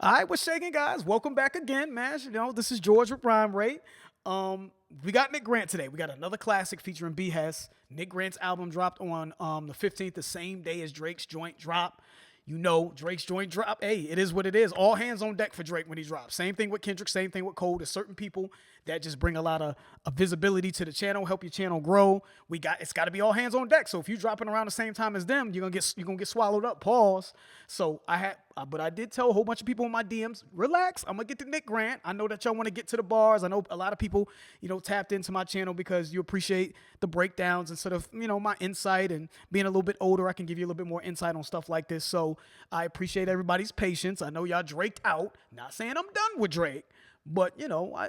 All right, what's shaking, guys? Welcome back again, man. You know, this is George with Rhyme Rate. We got Nick Grant today. We got another classic featuring B. Hess. Nick Grant's album dropped on the 15th, the same day as Drake's joint drop. You know, Drake's joint drop. Hey, it is what it is. All hands on deck for Drake when he drops. Same thing with Kendrick, same thing with Cole. There's certain people that just bring a lot of visibility to the channel, help your channel grow. It's got to be all hands on deck. So if you're dropping around the same time as them, you're gonna get swallowed up. Pause. So but I did tell a whole bunch of people in my DMs, relax. I'm gonna get to Nick Grant. I know that y'all want to get to the bars. I know a lot of people, tapped into my channel because you appreciate the breakdowns and sort of, my insight, and being a little bit older, I can give you a little bit more insight on stuff like this. So I appreciate everybody's patience. I know y'all Draked out. Not saying I'm done with Drake, but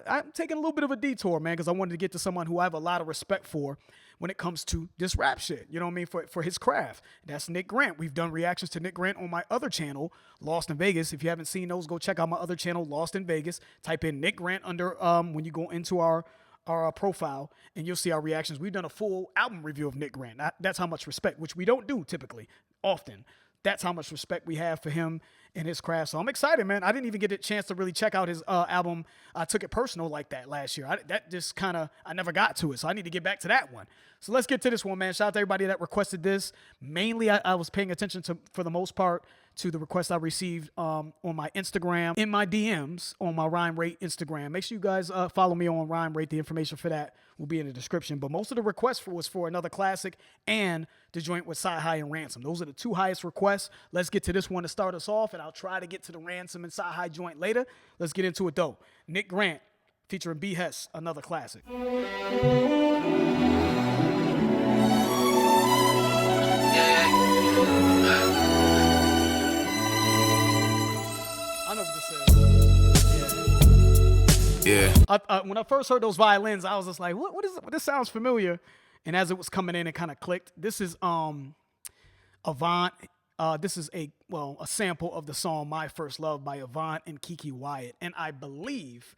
I'm taking a little bit of a detour, man, because I wanted to get to someone who I have a lot of respect for when it comes to this rap shit. You know what I mean? For his craft. That's Nick Grant. We've done reactions to Nick Grant on my other channel, Lost in Vegas. If you haven't seen those, go check out my other channel, Lost in Vegas. Type in Nick Grant under when you go into our profile, and you'll see our reactions. We've done a full album review of Nick Grant. That's how much respect, which we don't do typically, often. That's how much respect we have for him and his craft. So I'm excited, man. I didn't even get a chance to really check out his album. I took it personal like that last year. I never got to it. So I need to get back to that one. So let's get to this one, man. Shout out to everybody that requested this. Mainly, I was paying attention to, for the most part, to the requests I received on my Instagram, in my DMs on my Rhyme Rate Instagram. Make sure you guys follow me on Rhyme Rate. The information for that will be in the description. But most of the requests was for another classic and the joint with Sci-Hi and Ransom. Those are the two highest requests. Let's get to this one to start us off, and I'll try to get to the Ransom and Sci-Hi joint later. Let's get into it, though. Nick Grant featuring B. Hess, another classic. I know what this is. Yeah. When I first heard those violins, I was just like, what is it? This sounds familiar. And as it was coming in, it kind of clicked. This is Avant. This is a sample of the song My First Love by Avant and Keke Wyatt. And I believe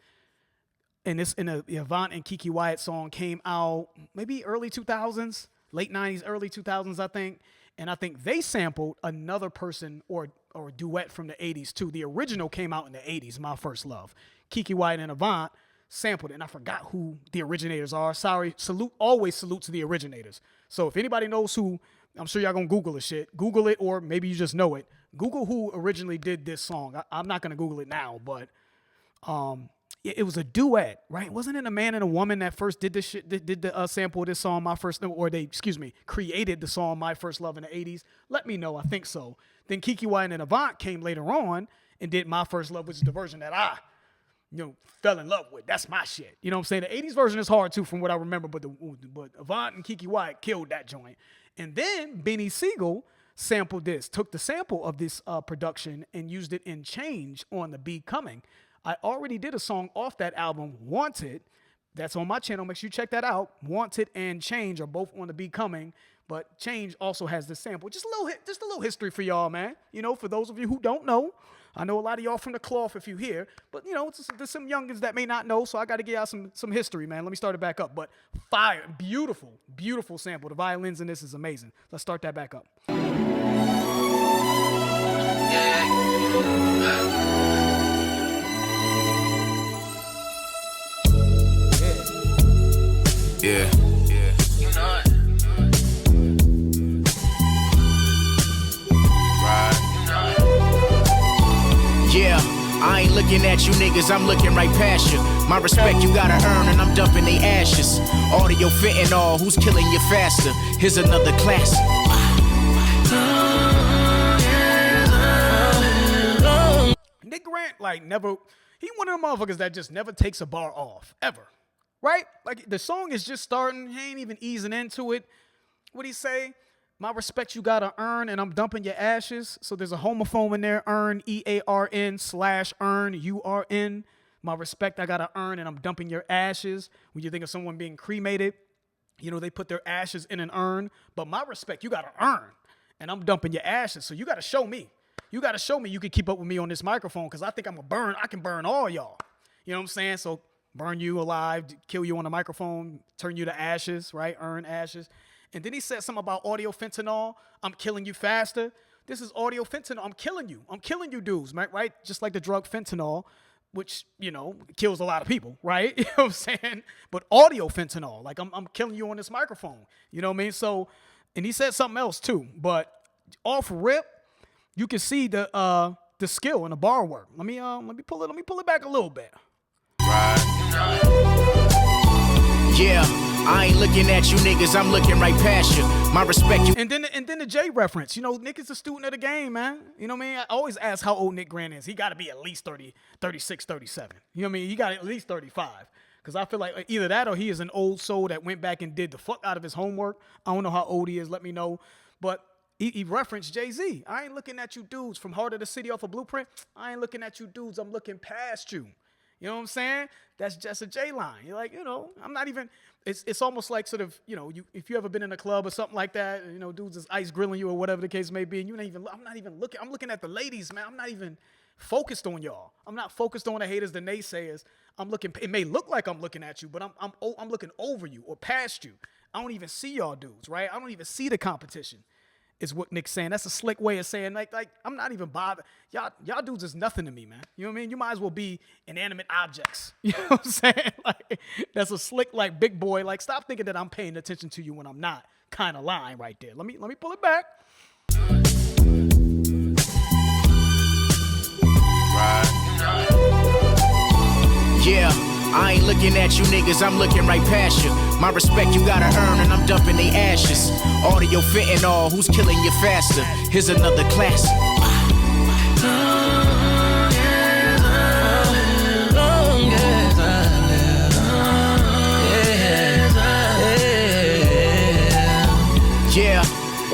the Avant and Keke Wyatt song came out maybe early 2000s, late 90s, early 2000s, I think. And I think they sampled another person or duet from the 80s too. The original came out in the 80s, My First Love. Keke Wyatt and Avant sampled it, and I forgot who the originators are. Sorry, always salute to the originators. So if anybody knows who, I'm sure y'all gonna Google this shit. Google it, or maybe you just know it. Google who originally did this song. I'm not gonna Google it now, but it was a duet, right? Wasn't it a man and a woman that first did this shit, did the sample of this song, created the song My First Love in the 80s? Let me know. I think so. Then Keke Wyatt and Avant came later on and did My First Love, which is the version that I fell in love with. That's my shit. You know what I'm saying? The 80s version is hard too from what I remember, but Avant and Keke Wyatt killed that joint. And then Benny Siegel sampled this, took the sample of this production and used it in Change on the Be Coming. I already did a song off that album, Wanted. That's on my channel. Make sure you check that out. Wanted and Change are both on the Be Coming, but Change also has this sample. Just a little history for y'all, man. For those of you who don't know, I know a lot of y'all from the cloth if you hear, but there's some youngins that may not know, so I got to give y'all some history, man. Let me start it back up. But fire, beautiful, beautiful sample. The violins in this is amazing. Let's start that back up. Yeah. You know it. Right. You know it. Yeah, I ain't looking at you niggas, I'm looking right past you. My respect you gotta earn, and I'm dumping they ashes. Audio fitting all, who's killing you faster? Here's another classic. Nick Grant, he one of them motherfuckers that just never takes a bar off, ever. Right? Like, the song is just starting. He ain't even easing into it. What'd he say? My respect you gotta earn, and I'm dumping your ashes. So there's a homophone in there, earn, EARN/earn, URN. My respect I gotta earn, and I'm dumping your ashes. When you think of someone being cremated, they put their ashes in an urn. But my respect you gotta earn, and I'm dumping your ashes. So you gotta show me. You gotta show me you can keep up with me on this microphone, because I think I can burn all y'all. You know what I'm saying? So burn you alive, kill you on the microphone, turn you to ashes, right? Earn ashes. And then he said something about audio fentanyl. I'm killing you faster. this is audio fentanyl. I'm killing you. I'm killing you dudes, right? Just like the drug fentanyl, which, kills a lot of people, right? You know what I'm saying? But audio fentanyl, like I'm killing you on this microphone. You know what I mean? So, and he said something else too, but off rip, you can see the skill and the bar work. Let me pull it back a little bit. Yeah, I ain't looking at you niggas, I'm looking right past you. My respect you. And then the J reference. Nick is a student of the game, man. You know what I mean? I always ask how old Nick Grant is. He got to be at least 30, 36, 37. You know what I mean? He got at least 35. Because I feel like either that or he is an old soul that went back and did the fuck out of his homework. I don't know how old he is. Let me know. But he referenced Jay-Z. I ain't looking at you dudes from Heart of the City off a Blueprint. I ain't looking at you dudes. I'm looking past you. You know what I'm saying? That's just a J line. You're like, I'm not even. It's almost like sort of, if you ever been in a club or something like that, dudes is ice grilling you or whatever the case may be, and I'm not even looking. I'm looking at the ladies, man. I'm not even focused on y'all. I'm not focused on the haters, the naysayers. I'm looking. It may look like I'm looking at you, but I'm looking over you or past you. I don't even see y'all dudes, right? I don't even see the competition. Is what Nick's saying. That's a slick way of saying, like I'm not even bothered. Y'all dudes is nothing to me, man. You know what I mean? You might as well be inanimate objects. You know what I'm saying? Like, that's a slick, like, big boy. Like, stop thinking that I'm paying attention to you when I'm not. Kind of line right there. Let me pull it back. Yeah, I ain't looking at you niggas, I'm looking right past you. My respect you gotta earn and I'm dumping they ashes. Audio fentanyl, who's killing you faster? Here's another classic. Yeah,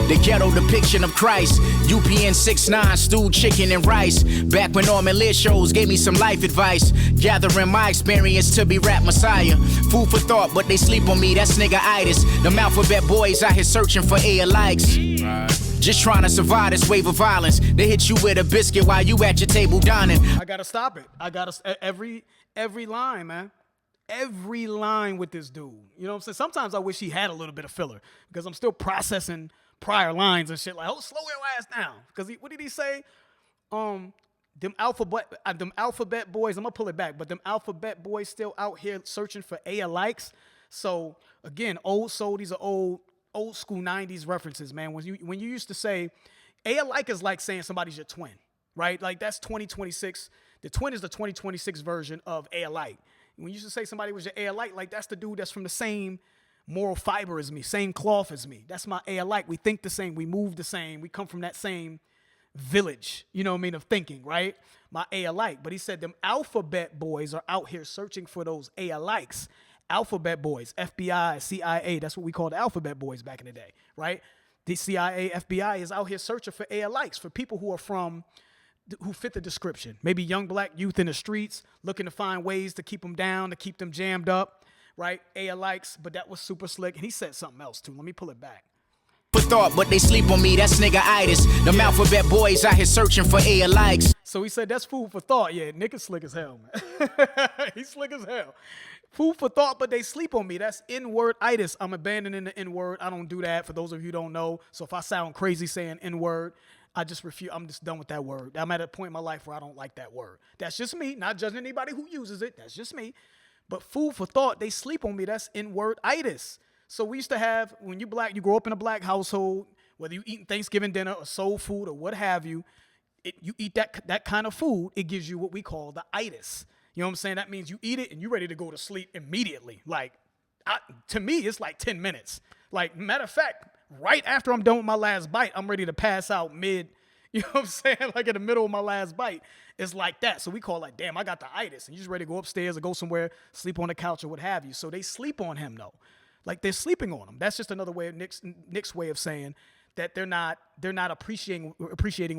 the ghetto depiction of Christ. UPN 6'9", stewed chicken and rice. Back when Norman Lear shows gave me some life advice. Gathering my experience to be rap messiah. Food for thought, but they sleep on me, that's nigga-itis. Them alphabet boys out here searching for air likes. Just trying to survive this wave of violence. They hit you with a biscuit while you at your table dining. I gotta stop it. Every line, man. Every line with this dude. You know what I'm saying? Sometimes I wish he had a little bit of filler because I'm still processing prior lines and shit. Like, slow your ass down. Because what did he say? Them alphabet boys, I'm gonna pull it back, but them alphabet boys still out here searching for likes. So again, old soul, these are old school 90s references, man. When you used to say like is like saying somebody's your twin, right? Like that's 2026. The twin is the 2026 version of like. When you used to say somebody was your like that's the dude that's from the same moral fiber as me, same cloth as me. That's my like. We think the same, we move the same, we come from that same village, you know what I mean, of thinking, right? My like. But he said them alphabet boys are out here searching for those likes. Alphabet boys, FBI, CIA, that's what we called alphabet boys back in the day, right? The CIA, FBI is out here searching for likes, for people who fit the description. Maybe young black youth in the streets looking to find ways to keep them down, to keep them jammed up, right? likes, but that was super slick. And he said something else too. Let me pull it back. For thought, but they sleep on me, that's nigga-itis. Them alphabet boys out here searching for likes. So he said that's food for thought. Yeah, Nick is slick as hell, man. He's slick as hell. Food for thought, but they sleep on me. That's N-word-itis. I'm abandoning the N-word. I don't do that, for those of you who don't know. So if I sound crazy saying N-word, I just refuse. I'm just done with that word. I'm at a point in my life where I don't like that word. That's just me. Not judging anybody who uses it. That's just me. But food for thought, they sleep on me. That's N-word-itis. So we used to have, when you black, you grow up in a black household, whether you eating Thanksgiving dinner or soul food or what have you, you eat that kind of food, it gives you what we call the itis. You know what I'm saying? That means you eat it and you're ready to go to sleep immediately. Like, to me, it's like 10 minutes. Like, matter of fact, right after I'm done with my last bite, I'm ready to pass out mid, you know what I'm saying? Like in the middle of my last bite. It's like that. So we call it like, damn, I got the itis. And you're just ready to go upstairs or go somewhere, sleep on the couch or what have you. So they sleep on him though. Like they're sleeping on him. That's just another way of Nick's way of saying that they're not appreciating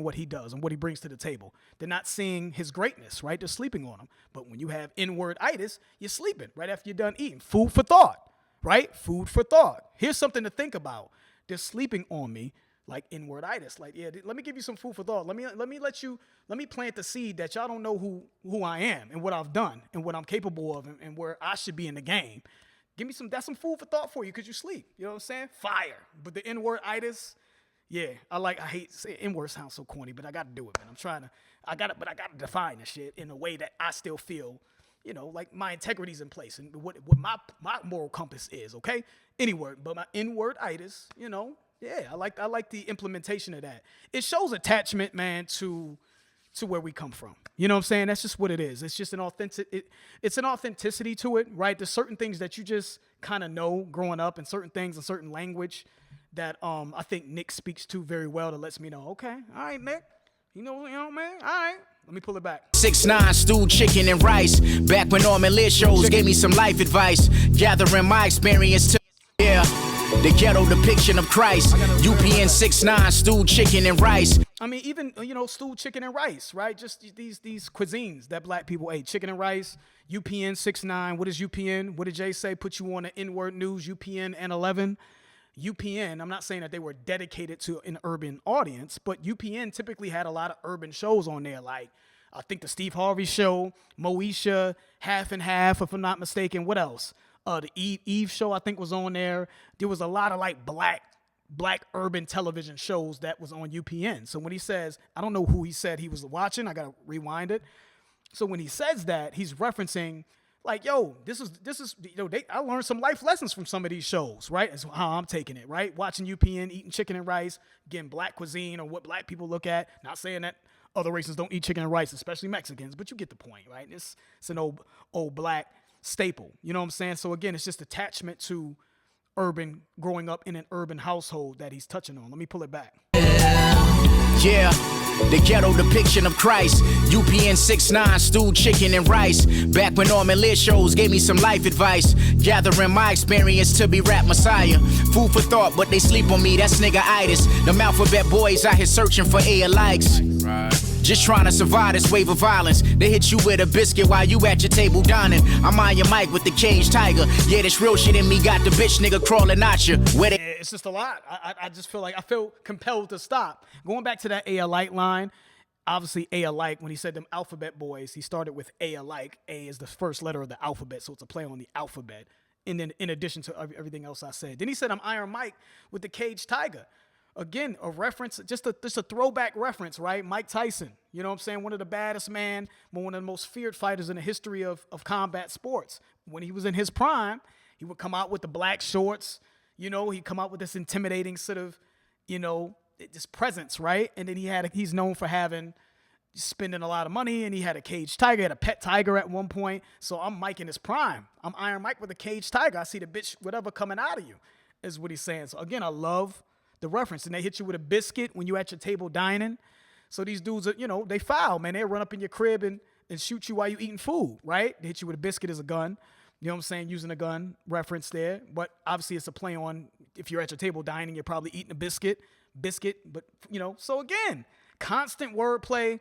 what he does and what he brings to the table. They're not seeing his greatness, right? They're sleeping on him. But when you have N-word-itis, you're sleeping right after you're done eating. Food for thought, right? Food for thought. Here's something to think about. They're sleeping on me like N-word-itis. Like, yeah, let me give you some food for thought. Let me plant the seed that y'all don't know who I am and what I've done and what I'm capable of and where I should be in the game. Give me that's some food for thought for you because you sleep. You know what I'm saying? Fire. But the N-word-itis, Yeah, I hate N-word sounds so corny, but I got to do it, man. I got to define the shit in a way that I still feel, like my integrity's in place and what my moral compass is, okay? Any word, but my N-word itis, yeah, I like the implementation of that. It shows attachment, man, to where we come from. You know what I'm saying? That's just what it is. It's just it's an authenticity to it, right? There's certain things that you just kind of know growing up, and certain things in certain language that I think Nick speaks to very well, that lets me know, okay, all right, Nick, man, all right, let me pull it back. 6'9", stewed chicken and rice. Back when Norman Lit shows gave me some life advice. Gathering my experience to, yeah, the ghetto depiction of Christ. UPN 6'9", stewed chicken and rice. I mean, even, stewed chicken and rice, right? Just these cuisines that black people ate. Chicken and rice, UPN 6'9". What is UPN? What did Jay say? Put you on the N-word news, UPN and 11. UPN, I'm not saying that they were dedicated to an urban audience, but UPN typically had a lot of urban shows on there, like I think the Steve Harvey Show, Moesha, Half and Half, if I'm not mistaken. What else? The Eve Show, I think, was on there. There was a lot of like black urban television shows that was on UPN. So when he says, I don't know who he said he was watching, I gotta rewind it. So when he says that, he's referencing like, yo, this is, I learned some life lessons from some of these shows, right? That's how I'm taking it, right? Watching UPN, eating chicken and rice, getting black cuisine or what black people look at. Not saying that other races don't eat chicken and rice, especially Mexicans, but you get the point, right? It's an old black staple. You know what I'm saying? So again, it's just attachment to growing up in an urban household that he's touching on. Let me pull it back. Yeah, the ghetto depiction of Christ. UPN 6'9", stewed chicken and rice. Back when Norman Lit shows gave me some life advice. Gathering my experience to be rap messiah. Food for thought, but they sleep on me, that's nigga-itis. Them alphabet boys out here searching for A likes. Right. Just trying to survive this wave of violence. They hit you with a biscuit while you at your table dining. I'm on your mic with the caged tiger. Yeah, this real shit in me got the bitch nigga crawling at you. Where they It's just a lot. I just feel like I feel compelled to stop. Going back to that A alike line, obviously A alike, when he said them alphabet boys, he started with A alike. A is the first letter of the alphabet, so it's a play on the alphabet. And then in addition to everything else I said. Then he said I'm Iron Mike with the caged tiger. Again, a reference, just a throwback reference, right? Mike Tyson, you know what I'm saying? One of the baddest man, one of the most feared fighters in the history of combat sports. When he was in his prime, he would come out with the black shorts, he'd come out with this intimidating sort of, this presence, right? And then he's known for spending a lot of money, and he had a caged tiger, had a pet tiger at one point. So I'm Mike in his prime. I'm Iron Mike with a caged tiger. I see the bitch, whatever coming out of you, is what he's saying. So again, I love the reference. And they hit you with a biscuit when you at your table dining. So these dudes are, they foul, man. They run up in your crib and shoot you while you eating food, right? They hit you with a biscuit as a gun. You know what I'm saying? Using a gun reference there. But obviously it's a play on, if you're at your table dining, you're probably eating a biscuit, but, so again, constant wordplay,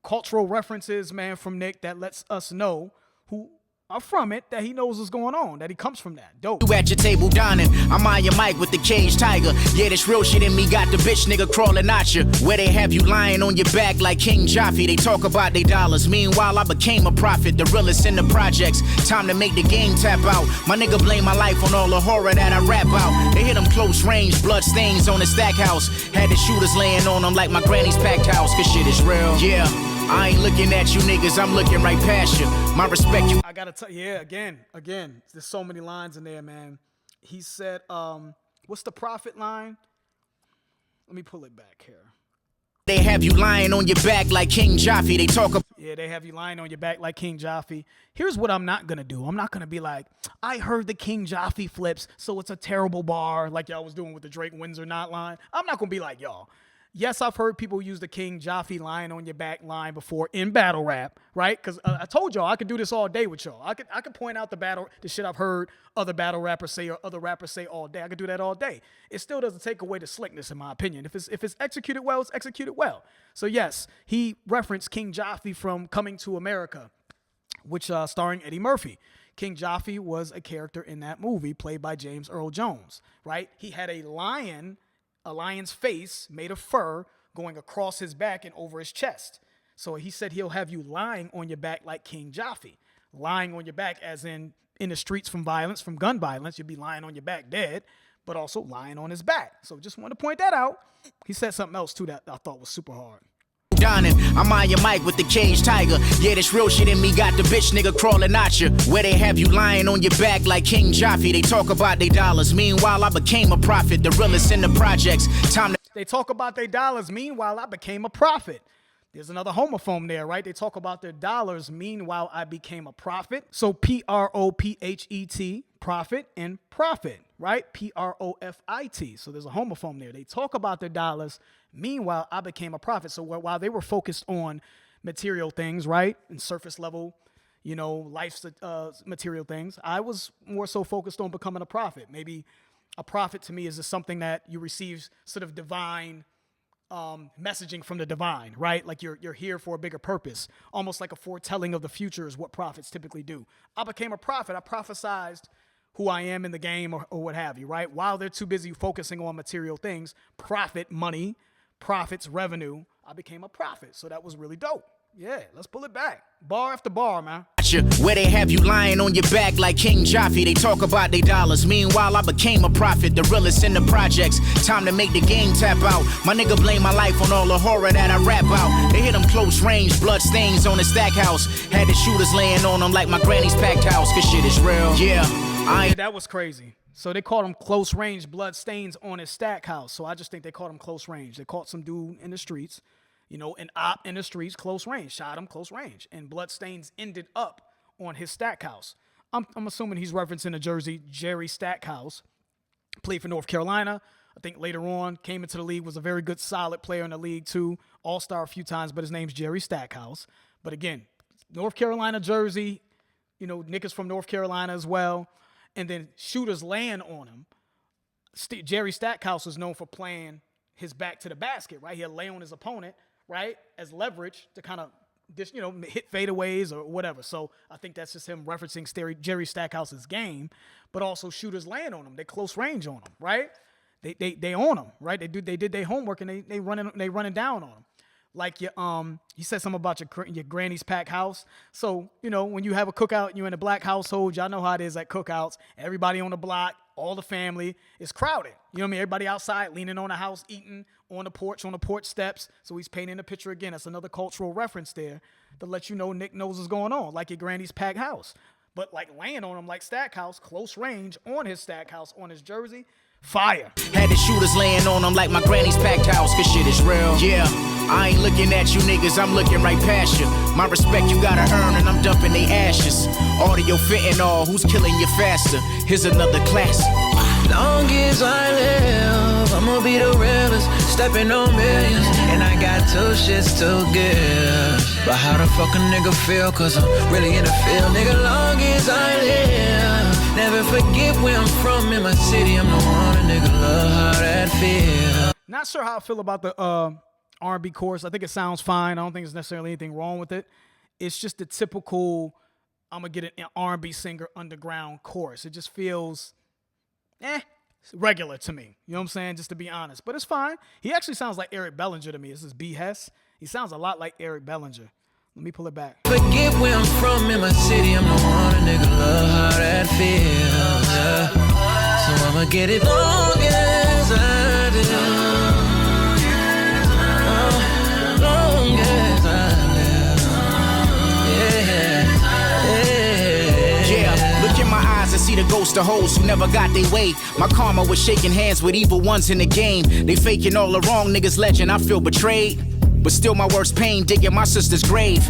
cultural references, man, from Nick that lets us know who are from it, that he knows what's going on, that he comes from that. Dope. You at your table dining, I'm on your mic with the caged tiger. Yeah, this real shit in me got the bitch nigga crawling at you. Where they have you lying on your back like King Jaffe. They talk about they dollars. Meanwhile, I became a prophet, the realest in the projects. Time to make the game tap out. My nigga blame my life on all the horror that I rap out. They hit him close range, blood stains on the stack house. Had the shooters laying on them like my granny's packed house. Cause shit is real. Yeah. I ain't looking at you niggas, I'm looking right past you. My respect you. I gotta tell you, yeah, again, there's so many lines in there, man. He said, what's the prophet line? Let me pull it back here. They have you lying on your back like King Jaffe. They talk about. Yeah, they have you lying on your back like King Jaffe. Here's what I'm not gonna do. I'm not gonna be like, I heard the King Jaffe flips, so it's a terrible bar, like y'all was doing with the Drake wins or not line. I'm not gonna be like y'all. Yes, I've heard people use the King Jaffe lying on your back line before in battle rap, right? Because I told y'all I could do this all day with y'all. I could point out the shit I've heard other battle rappers say or other rappers say all day. I could do that all day. It still doesn't take away the slickness, in my opinion. If it's executed well, it's executed well. So yes, he referenced King Jaffe from Coming to America, which starring Eddie Murphy. King Jaffe was a character in that movie played by James Earl Jones, right? He had a lion's face made of fur going across his back and over his chest. So he said he'll have you lying on your back like King Jaffe. Lying on your back as in the streets from gun violence, you'll be lying on your back dead. but also lying on his back. So just wanted to point that out. He said something else too that I thought was super hard. Donning, I'm on your mic with the cage tiger. Yeah, this real shit in me got the bitch nigga crawling at you. Where they have you lying on your back like King Joffrey. They talk about they dollars. Meanwhile, I became a prophet. The realest in the projects. Time to They talk about their dollars. Meanwhile, I became a prophet. There's another homophone there, right? They talk about their dollars. Meanwhile, I became a prophet. So Prophet, prophet, and profit, right? Profit. So there's a homophone there. They talk about their dollars. Meanwhile, I became a prophet. So while they were focused on material things, right, and surface level, life's material things, I was more so focused on becoming a prophet. Maybe a prophet to me is just something that you receive sort of divine messaging from the divine, right? Like you're here for a bigger purpose, almost like a foretelling of the future is what prophets typically do. I became a prophet. I prophesized who I am in the game or what have you, right? While they're too busy focusing on material things, profit, money, profits, revenue, I became a prophet. So that was really dope. Yeah, let's pull it back. Bar after bar, man. where they have you lying on your back like King Joffrey. They talk about they dollars. Meanwhile, I became a prophet, the realest in the projects. Time to make the game tap out. My nigga blame my life on all the horror that I rap out. They hit him close range, blood stains on the stack house. Had the shooters laying on him like my granny's packed house. Cause shit is real. Yeah, that was crazy. So they called him close range, blood stains on his stack house. So I just think they called him close range. They caught some dude in the streets, an op in the streets, close range, shot him close range. And blood stains ended up on his stack house. I'm assuming he's referencing the jersey, Jerry Stackhouse. Played for North Carolina. I think later on came into the league, was a very good, solid player in the league too. All-star a few times, but his name's Jerry Stackhouse. But again, North Carolina jersey, niggas from North Carolina as well. And then shooters land on him. Jerry Stackhouse was known for playing his back to the basket, right? He'll lay on his opponent, right, as leverage to kind of, hit fadeaways or whatever. So I think that's just him referencing Jerry Stackhouse's game, but also shooters land on him. They close range on him, right? They own him, right? They did their homework and they running down on him. Like you said something about your granny's packed house. So, when you have a cookout and you're in a black household, y'all know how it is at cookouts. Everybody on the block, all the family is crowded. You know what I mean? Everybody outside leaning on the house, eating on the porch steps. So he's painting a picture again. That's another cultural reference there to let you know Nick knows what's going on, like your granny's packed house. But like laying on him like Stackhouse, close range on his Stackhouse, on his jersey, fire. Had the shooters laying on them like my granny's packed house, cause shit is real. Yeah, I ain't looking at you niggas, I'm looking right past you. My respect you gotta earn and I'm dumping they ashes. Audio fitting all, who's killing you faster? Here's another classic. Long as I live, I'ma be the realest, stepping on millions. And I got two shits to give. But how the fuck a nigga feel? Cause I'm really in the field, nigga. Long as I live, never forget where I'm from. In my city, I'm the one a nigga love how that feel. Not sure how I feel about the R&B chorus. I think it sounds fine. I don't think there's necessarily anything wrong with it. It's just the typical, I'm gonna get an R&B singer underground chorus. It just feels regular to me. You know what I'm saying? Just to be honest. But it's fine. He actually sounds like Eric Bellinger to me. This is B. Hess. He sounds a lot like Eric Bellinger. Let me pull it back. Forget where I'm from. In my city, I'm the one a nigga love how that feels. Yeah. So I'ma get it long as I do. Long as I live. Yeah, look in my eyes and see the ghost of hoes who never got their way. My karma was shaking hands with evil ones in the game. They faking all the wrong niggas legend. I feel betrayed, but still my worst pain digging my sister's grave.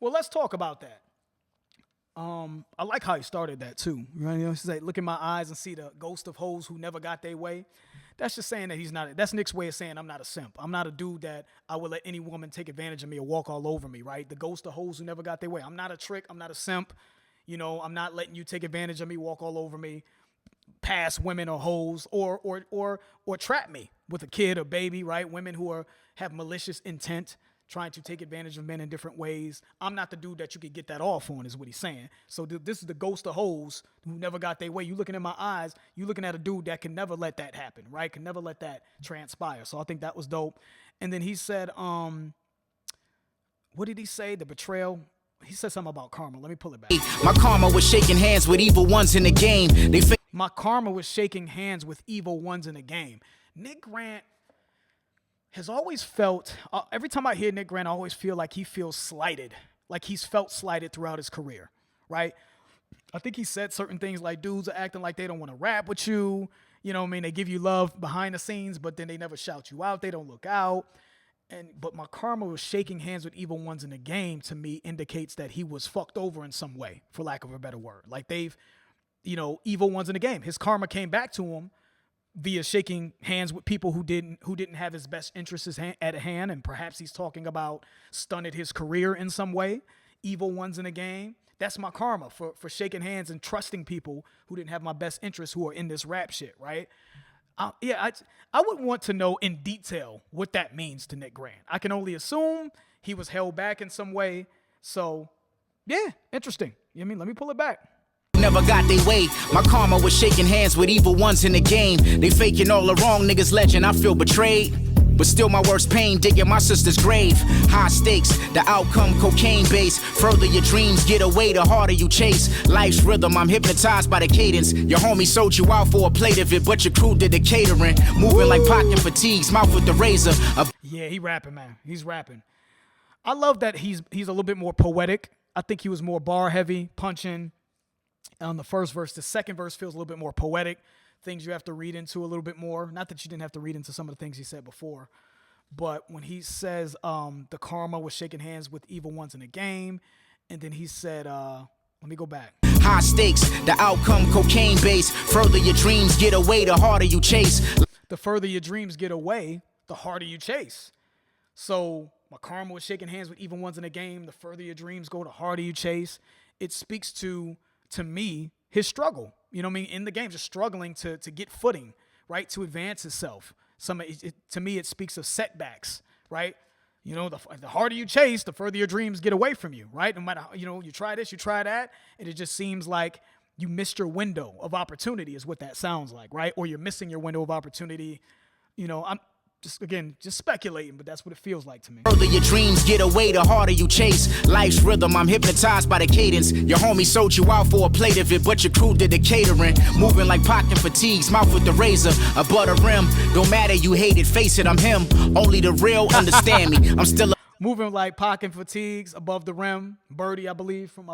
Well, let's talk about that. I like how he started that too. He's like, look in my eyes and see the ghost of hoes who never got their way. That's just saying that he's not. That's Nick's way of saying I'm not a simp. I'm not a dude that I would let any woman take advantage of me or walk all over me. Right? The ghost of hoes who never got their way. I'm not a trick. I'm not a simp. I'm not letting you take advantage of me, walk all over me, pass women or hoes, or trap me with a kid or baby. Right? Women who have malicious intent, trying to take advantage of men in different ways. I'm not the dude that you could get that off on, is what he's saying. So this is the ghost of hoes who never got their way. You looking in my eyes, you looking at a dude that can never let that happen, right? Can never let that transpire. So I think that was dope. And then he said, what did he say? The betrayal. he said something about karma. Let me pull it back. My karma was shaking hands with evil ones in the game. My karma was shaking hands with evil ones in the game. Nick Grant has always felt, every time I hear Nick Grant, I always feel like he feels slighted. Like he's felt slighted throughout his career, right? I think he said certain things like dudes are acting like they don't want to rap with you. You know what I mean? They give you love behind the scenes, but then they never shout you out. They don't look out. But my karma was shaking hands with evil ones in the game, to me, indicates that he was fucked over in some way, for lack of a better word. Like they've, evil ones in the game. His karma came back to him via shaking hands with people who didn't have his best interests at hand, and perhaps he's talking about stunted his career in some way. Evil ones in the game. That's my karma for shaking hands and trusting people who didn't have my best interests, who are in this rap shit, right? I would want to know in detail what that means to Nick Grant. I can only assume he was held back in some way. So, yeah, interesting. You know what I mean? Let me pull it back. Never got their way. My karma was shaking hands with evil ones in the game. They faking all the wrong niggas legend. I feel betrayed. But still my worst pain, digging my sister's grave. High stakes, the outcome cocaine base. Further your dreams get away, the harder you chase. Life's rhythm, I'm hypnotized by the cadence. Your homie sold you out for a plate of it, but your crew did the catering. Moving like pocket fatigues, mouth with the razor. Yeah, he rapping, man. He's rapping. I love that he's a little bit more poetic. I think he was more bar heavy, punching on the first verse. The second verse feels a little bit more poetic. Things you have to read into a little bit more. Not that you didn't have to read into some of the things he said before, but when he says the karma was shaking hands with evil ones in the game, and then he said, let me go back. High stakes, the outcome cocaine base. Further your dreams get away, the harder you chase. The further your dreams get away, the harder you chase. So my karma was shaking hands with evil ones in the game. The further your dreams go, the harder you chase. It speaks to me, his struggle. You know what I mean? In the game, just struggling to get footing, right? To advance himself. To me, it speaks of setbacks, right? You know, the harder you chase, the further your dreams get away from you, right? No matter, you try this, you try that, and it just seems like you missed your window of opportunity is what that sounds like, right? Or you're missing your window of opportunity. I'm just speculating, but that's what it feels like to me. Further your dreams get away, the harder you chase. Life's rhythm, I'm hypnotized by the cadence. Your homie sold you out for a plate of it, but your crew did the catering. Moving like pocket fatigues, mouth with the razor, a butter rim. Don't matter, you hate it, face it, I'm him. Only the real understand me. I'm still moving like pocket fatigues, above the rim. Birdie, I believe, from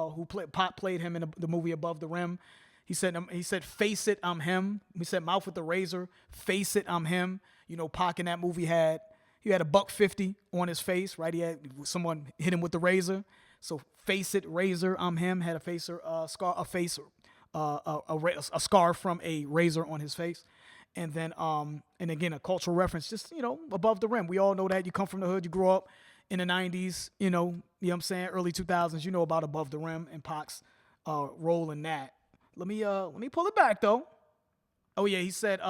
Pop played him in the movie Above the Rim. He said, face it, I'm him. He said, mouth with the razor, face it, I'm him. Pac in that movie had a $150 on his face, right? Someone hit him with the razor. So face it, razor, I'm him. Had a scar from a razor on his face. And then, and again, a cultural reference, just, above the rim. We all know that. You come from the hood, you grew up in the 90s, you know what I'm saying? Early 2000s, you know about Above the Rim and Pac's role in that. Let me pull it back, though. Oh, yeah, he said,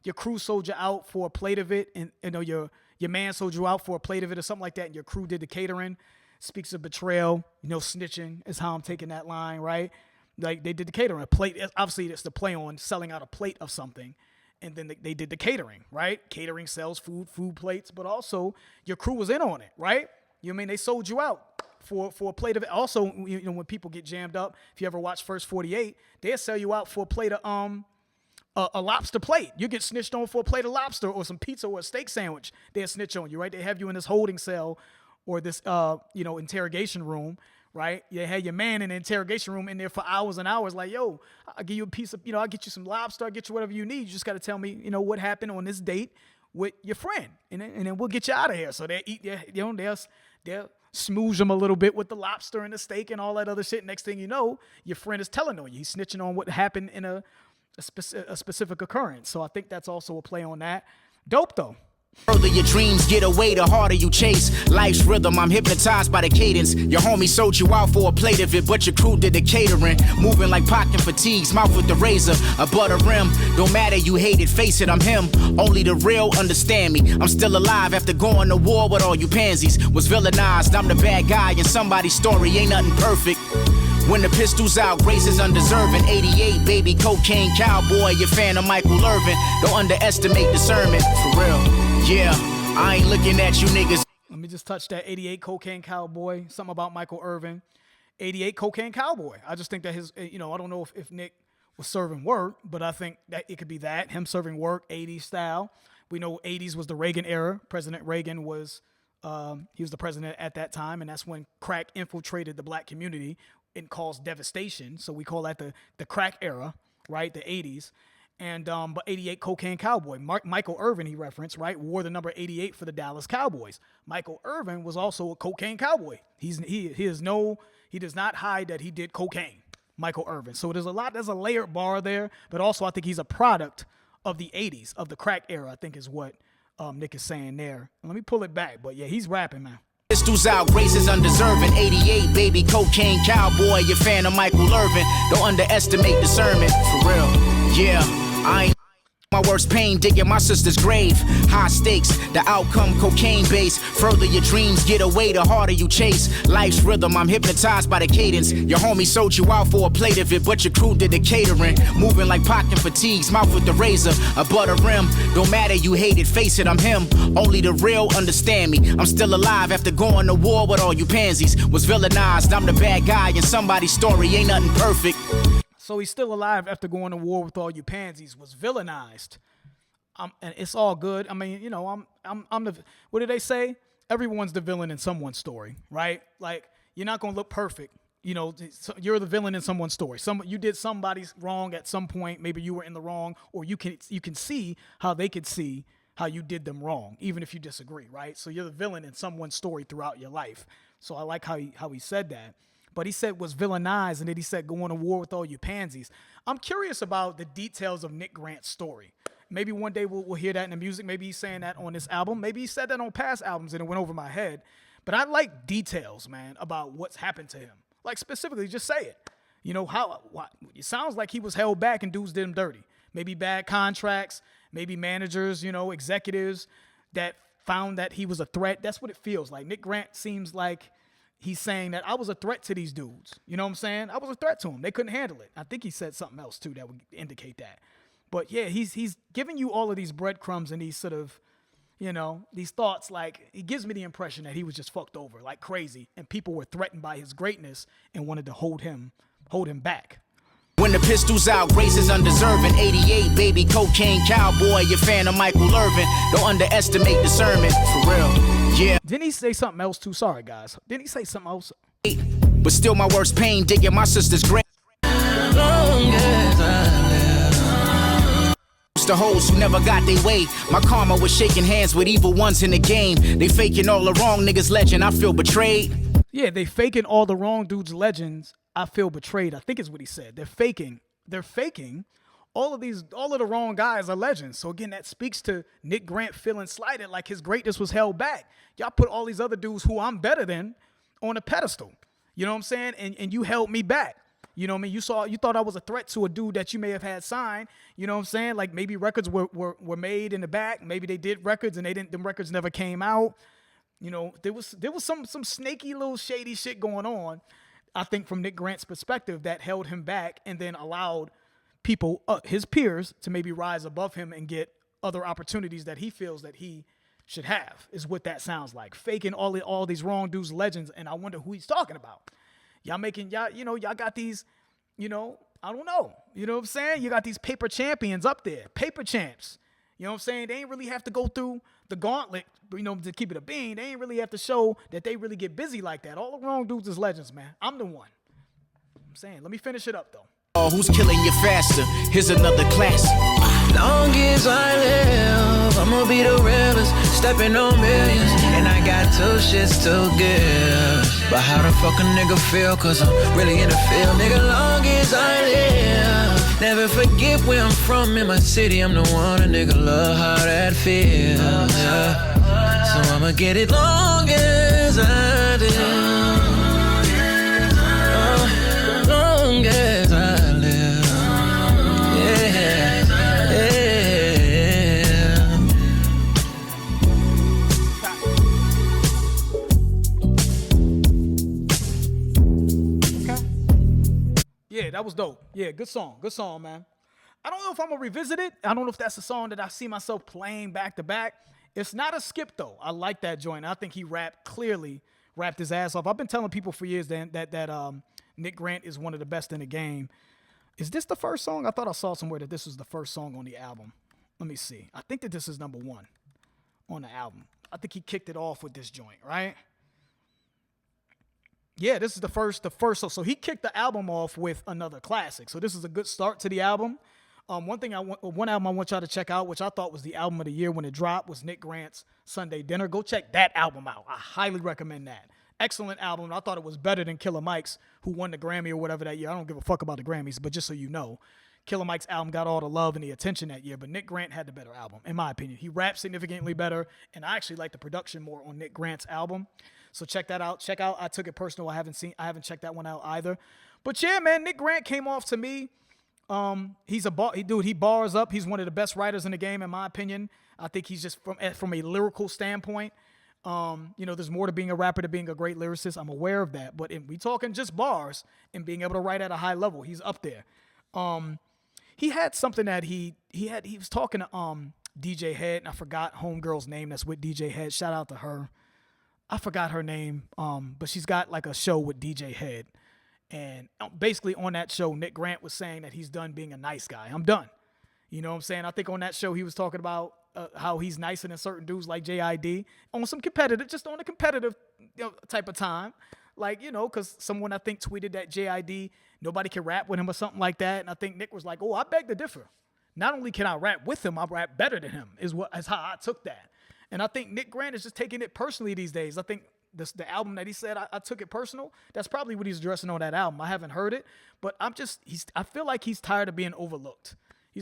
your crew sold you out for a plate of it, and your man sold you out for a plate of it or something like that, and your crew did the catering. Speaks of betrayal, snitching is how I'm taking that line, right? Like, they did the catering. A plate, obviously, it's the play on selling out a plate of something, and then they did the catering, right? Catering sells food plates, but also your crew was in on it, right? You know what I mean? They sold you out for a plate of it. Also, when people get jammed up, if you ever watch First 48, they'll sell you out for a plate of a lobster plate. You get snitched on for a plate of lobster or some pizza or a steak sandwich. They'll snitch on you, right? They have you in this holding cell or this, interrogation room, right? You had your man in the interrogation room in there for hours and hours. Like, yo, I'll give you a piece of, I'll get you some lobster. I'll get you whatever you need. You just got to tell me, what happened on this date with your friend. And then we'll get you out of here. So they eat, they'll smooze them a little bit with the lobster and the steak and all that other shit. Next thing you know, your friend is telling on you. He's snitching on what happened in a specific occurrence. So I think that's also a play on that. Dope, though. Further your dreams get away, the harder you chase. Life's rhythm, I'm hypnotized by the cadence. Your homie sold you out for a plate of it, but your crew did the catering. Moving like pocket fatigues, mouth with the razor, a butter rim. Don't matter, you hate it, face it, I'm him. Only the real understand me. I'm still alive after going to war with all you pansies. Was villainized, I'm the bad guy in somebody's story, ain't nothing perfect. When the pistol's out, grace is undeserving. 88, baby, cocaine cowboy, you fan of Michael Irvin. Don't underestimate discernment, for real. Yeah, I ain't looking at you niggas. Let Let me just touch that 88 Cocaine Cowboy. Something about Michael Irvin. 88 Cocaine Cowboy. I just think that his, I don't know if Nick was serving work, but I think that it could be that, him serving work, 80s style. We know 80s was the Reagan era. President Reagan was, he was the president at that time, and that's when crack infiltrated the black community and caused devastation. So we call that the crack era, right, the 80s. And but 88 Cocaine Cowboy, Michael Irvin, he referenced, right, wore the number 88 for the Dallas Cowboys. Michael Irvin was also a cocaine cowboy. He does not hide that he did cocaine, Michael Irvin. So there's a layered bar there, but also I think he's a product of the 80s, of the crack era, I think is what Nick is saying there. Let me pull it back, but yeah, he's rapping, man. Pistols out, grace is undeserving. 88, baby, cocaine cowboy. You fan of Michael Irvin. Don't underestimate discernment, for real. Yeah, I ain't my worst pain, digging my sister's grave. High stakes, the outcome cocaine base. Further your dreams get away, the harder you chase. Life's rhythm, I'm hypnotized by the cadence. Your homie sold you out for a plate of it, but your crew did the catering. Moving like Pac and fatigues, mouth with the razor, a butter rim. Don't matter, you hate it, face it, I'm him. Only the real understand me. I'm still alive after going to war with all you pansies. Was villainized, I'm the bad guy in somebody's story, ain't nothing perfect. So he's still alive after going to war with all you pansies, was villainized. And it's all good. I mean, I'm the, what did they say? Everyone's the villain in someone's story, right? Like, you're not going to look perfect. You're the villain in someone's story. You did somebody's wrong at some point. Maybe you were in the wrong, or you can see how they could see how you did them wrong, even if you disagree, right? So you're the villain in someone's story throughout your life. So I like how he said that. But he said was villainized, and then he said going to war with all you pansies. I'm curious about the details of Nick Grant's story. Maybe one day we'll hear that in the music. Maybe he's saying that on this album. Maybe he said that on past albums and it went over my head. But I like details, man, about what's happened to him. Like specifically, just say it. It sounds like he was held back and dudes did him dirty. Maybe bad contracts, maybe managers, executives that found that he was a threat. That's what it feels like. Nick Grant seems like he's saying that I was a threat to these dudes. You know what I'm saying? I was a threat to them. They couldn't handle it. I think he said something else, too, that would indicate that. But, yeah, he's giving you all of these breadcrumbs and these sort of, these thoughts. Like, he gives me the impression that he was just fucked over like crazy, and people were threatened by his greatness and wanted to hold him back. When the pistol's out, grace is undeserving. 88, baby, cocaine cowboy. You fan of Michael Irvin. Don't underestimate discernment, for real. Yeah. Didn't he say something else too? Sorry, guys. Didn't he say something else? But still my worst pain, digging my sister's grave. Long as I live. The hoes who never got their way. My karma was shaking hands with evil ones in the game. They faking all the wrong niggas legend. I feel betrayed. Yeah, they faking all the wrong dudes' legends. I feel betrayed, I think is what he said. They're faking all of the wrong guys are legends. So again, that speaks to Nick Grant feeling slighted, like his greatness was held back. Y'all put all these other dudes who I'm better than on a pedestal. You know what I'm saying? And you held me back. You know what I mean? You thought I was a threat to a dude that you may have had signed. You know what I'm saying? Like maybe records were made in the back. Maybe they did records and them records never came out. There was some snaky little shady shit going on, I think, from Nick Grant's perspective that held him back and then allowed people, his peers, to maybe rise above him and get other opportunities that he feels that he should have, is what that sounds like. Faking all these wrong dudes' legends, and I wonder who he's talking about. Y'all got these, I don't know. You know what I'm saying? You got these paper champions up there, paper champs. You know what I'm saying? They ain't really have to go through the gauntlet, to keep it a bean. They ain't really have to show that they really get busy like that. All the wrong dudes is legends, man. I'm the one. I'm saying, let me finish it up, though. Oh, who's killing you faster? Here's another classic. Long as I live, I'ma be the realest, stepping on millions, and I got two shits to give. But how the fuck a nigga feel, cause I'm really in the field, nigga, long as I live. Never forget where I'm from, in my city, I'm the one, a nigga love how that feels, yeah. So I'ma get it long as I live. Long as I live. Yeah, that was dope. Yeah, good song, man. I don't know if I'm gonna revisit it. I don't know if that's a song that I see myself playing back to back. It's not a skip though. I like that joint. I think he rapped his ass off. I've been telling people for years that Nick Grant is one of the best in the game. Is this the first song? I thought I saw somewhere that this was the first song on the album. Let me see. I think that this is number 1 on the album. I think he kicked it off with this joint, right? Yeah, this is the first song. So he kicked the album off with another classic. So this is a good start to the album. One album I want y'all to check out, which I thought was the album of the year when it dropped, was Nick Grant's Sunday Dinner. Go check that album out. I highly recommend that. Excellent album. I thought it was better than Killer Mike's, who won the Grammy or whatever that year. I don't give a fuck about the Grammys, but just so you know, Killer Mike's album got all the love and the attention that year, but Nick Grant had the better album, in my opinion. He rapped significantly better, and I actually like the production more on Nick Grant's album. So check that out. Check out I Took It Personal. I haven't checked that one out either. But yeah, man, Nick Grant came off to me. He bars up. He's one of the best writers in the game, in my opinion. I think he's just from a lyrical standpoint. There's more to being a rapper than being a great lyricist. I'm aware of that. But we talking just bars and being able to write at a high level, he's up there. He had something that he was talking to DJ Head, and I forgot homegirl's name that's with DJ Head. Shout out to her. I forgot her name, but she's got like a show with DJ Head. And basically on that show, Nick Grant was saying that he's done being a nice guy. I'm done. You know what I'm saying? I think on that show he was talking about how he's nicer than certain dudes like JID on some competitive, just on a competitive type of time. Like, because someone I think tweeted that JID, nobody can rap with him or something like that. And I think Nick was like, oh, I beg to differ. Not only can I rap with him, I rap better than him is how I took that. And I think Nick Grant is just taking it personally these days. I think the album that he said, I took it personal, that's probably what he's addressing on that album. I haven't heard it, but I feel like he's tired of being overlooked.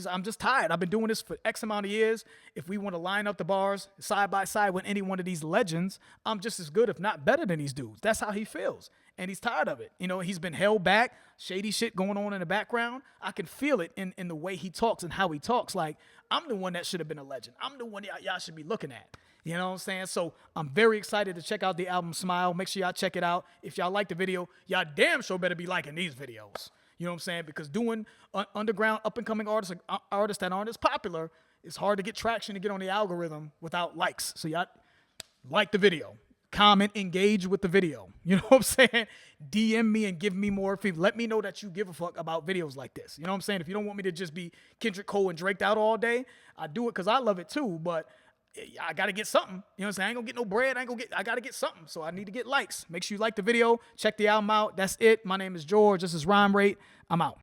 I'm just tired. I've been doing this for X amount of years. If we want to line up the bars side by side with any one of these legends, I'm just as good, if not better than these dudes. That's how he feels. And he's tired of it. He's been held back, shady shit going on in the background. I can feel it in the way he talks and how he talks. Like, I'm the one that should have been a legend. I'm the one y'all should be looking at. You know what I'm saying? So I'm very excited to check out the album Smile. Make sure y'all check it out. If y'all like the video, y'all damn sure better be liking these videos. You know what I'm saying? Because doing underground, up-and-coming artists that aren't as popular, it's hard to get traction to get on the algorithm without likes. So y'all like the video. Comment, engage with the video. You know what I'm saying? DM me and give me more feedback. Let me know that you give a fuck about videos like this. You know what I'm saying? If you don't want me to just be Kendrick Cole and Draked out all day, I do it because I love it too, but I got to get something. You know what I'm saying? I ain't going to get no bread. I got to get something. So I need to get likes. Make sure you like the video. Check the album out. That's it. My name is George. This is Rhyme Rate. I'm out.